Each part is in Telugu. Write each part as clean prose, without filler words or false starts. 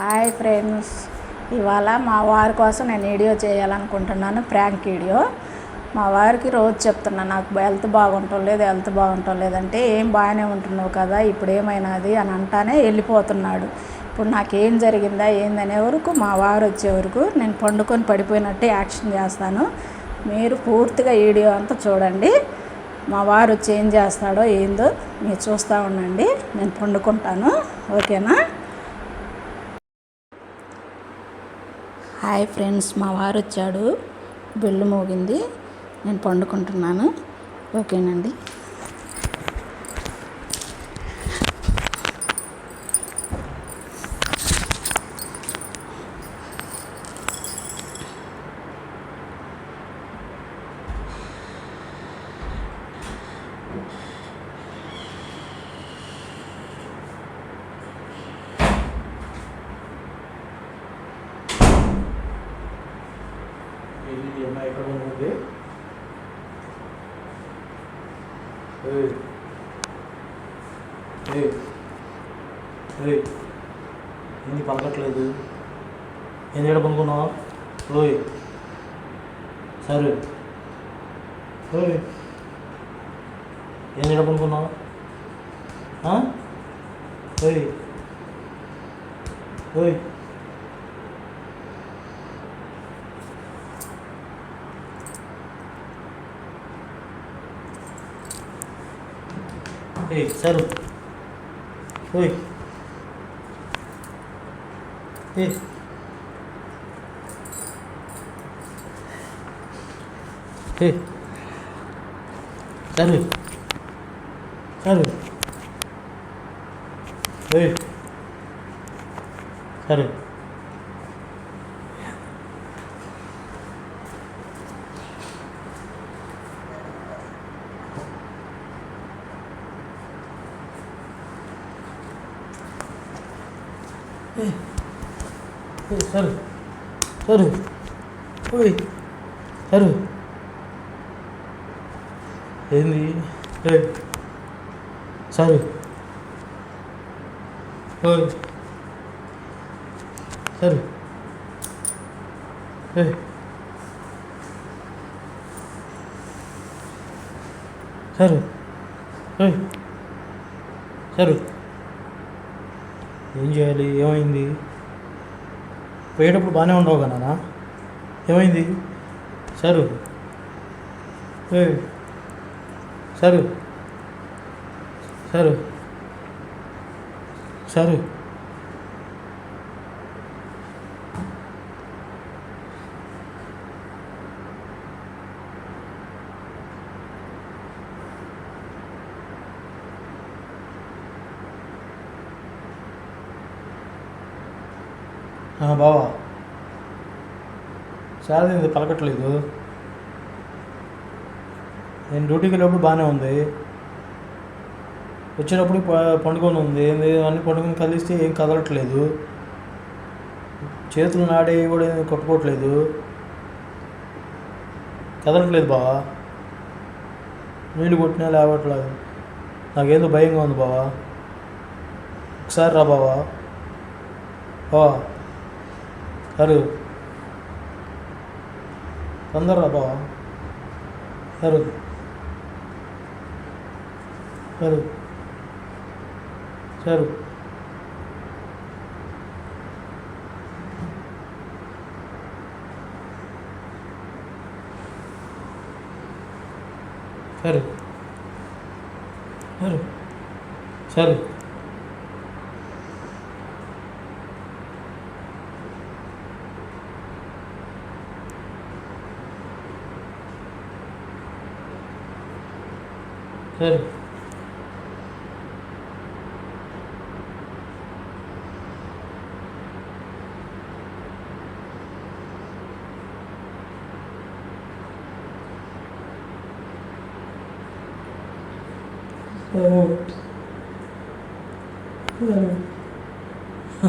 హాయ్ ఫ్రెండ్స్, ఇవాళ మా వారి కోసం నేను వీడియో చేయాలనుకుంటున్నాను. Prank video. మా వారికి రోజు చెప్తున్నా నాకు హెల్త్ బాగుంటం లేదంటే ఏం బాగానే ఉంటున్నావు కదా, ఇప్పుడు ఏమైనాది అని అంటానే వెళ్ళిపోతున్నాడు. ఇప్పుడు నాకేం జరిగిందా ఏందనే వరకు మా వారు వచ్చే వరకు నేను పండుకొని పడిపోయినట్టే యాక్షన్ చేస్తాను. మీరు పూర్తిగా వీడియో అంతా చూడండి. మా వారు వచ్చి ఏం చేస్తాడో ఏందో మీరు చూస్తూ ఉండండి. నేను పండుకుంటాను, ఓకేనా? హాయ్ ఫ్రెండ్స్, మా వారు వచ్చాడు, బెల్లు మోగింది, నేను పండుకుంటున్నాను, ఓకేనండి. ఇది అమ్మాయి ఎక్కడ ఉంది? ఏంది పలకట్లేదు? ఏంది ఎక్కడ పనుకున్నావు? ఓయ్ సరే, ఓయ్ ఏంది ఎక్కడ పనుకున్నావు? ఓయ్ ఓయ్ సరు, ఓయ్ సరు సరు, సరే సరు సరు, ఓయ్ సరు, ఏంది? సరు, ఓయ్ సరు, సరు, సరు, ఏం చేయాలి? ఏమైంది? పోయేటప్పుడు బాగానే ఉండవు కదా నాన్న, ఏమైంది? సరు, సరు, సరు, సరు, బావా శాలరీ ఇది పలకట్లేదు. నేను డ్యూటీకి వెళ్ళినప్పుడు బాగానే ఉంది, వచ్చేటప్పుడు పండుకొని ఉంది, అన్ని పండుకొని కలిస్తే ఏం కదలట్లేదు, చేతులు నాడే కూడా ఏం కొట్టుకోవట్లేదు, కదలట్లేదు బావా, నీళ్ళు కొట్టినా లేవట్లేదు, నాకేందో భయంగా ఉంది బావా, ఒకసారి రా బావా, బావా సరు తొందరరా బావా, sir sir sir, sir sir sir, సరే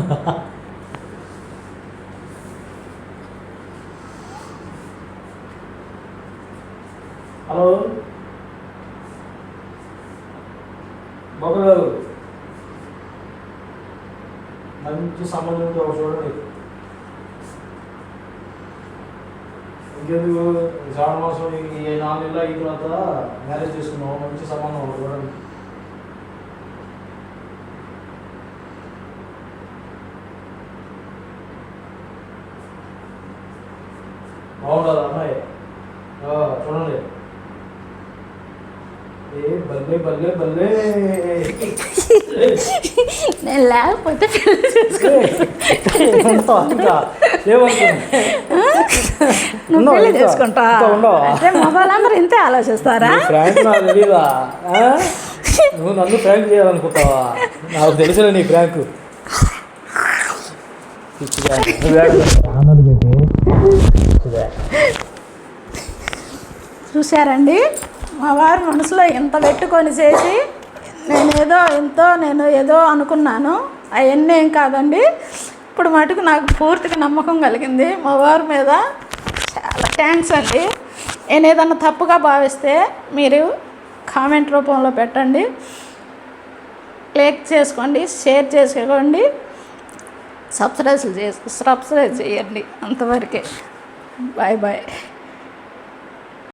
హలో బాబు గారు, మంచి మంచి సంబంధం ఉంటే ఒకటి చూడండి. ఇంకెందుకు శ్రావణ మాసం ఈ 4 నెలలు అయిన తర్వాత మ్యారేజ్ చేసుకున్నాం, మంచి సంబంధం ఒకటి చూడండి. బాగుండదు అమ్మాయి, చూడండి. ఏ బల్లే బల్లే బల్లే. నేను లేకపోతే పెళ్లి చేసుకుంటా. నువ్వు పెళ్లి చేసుకుంటా అంటే మొబైల్ ఇంతే ఆలోచిస్తారా? ఫ్రాంక్ నాకు తెలీదా? నువ్వు నన్ను ఫ్రాంక్ చేయాలనుకుంటావా? నాకు తెలుసులే నీ ఫ్రాంక్. చూశారండి, మా వారి మనసులో ఇంత పెట్టుకొని చేసి నేను ఏదో అనుకున్నాను. అవన్నీ ఏం కాదండి. ఇప్పుడు మటుకు నాకు పూర్తిగా నమ్మకం కలిగింది మా వారి మీద. చాలా థ్యాంక్స్ అండి. నేను ఏదన్నా తప్పుగా భావిస్తే మీరు కామెంట్ రూపంలో పెట్టండి, లైక్ చేసుకోండి, షేర్ చేసుకోండి, సబ్స్క్రైబ్ చేయండి. అంతవరకే. Bye bye.